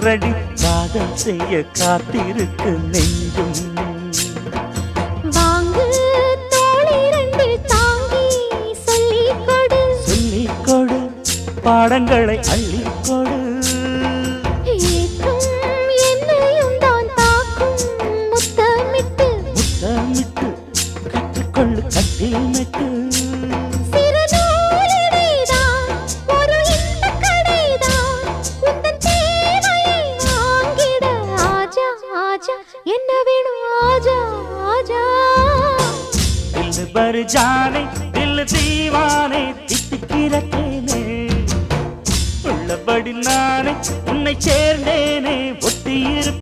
ready காதல் செய்ய காத்திருக்கு நெஞ்சும் வாங்கு தோளை ரெண்டு தாங்கி சொல்லிக் கொடு சொல்லிக் கொடு பாடங்களை அள்ளிக் கொடு ஏற்றும் என்னையும் தான் தாக்கும் முத்தமிட்டு முத்தமிட்டு கற்றுக்கொள்ளு கட்டில் மெட்டு சிறு நூலிடைதான் ஒரு இன்பக் கடைதான் உந்தன் தேவையை வாங்கிட ஆஜா ஆஜா என்ன வேணும் ஆஜா ஆஜா दिल भर जाने दिल दीवाने தித்திக்கிறேனே உள்ளபடி நானே உன்னை சேர்ந்தேனே ஒட்டியிருப்பேன்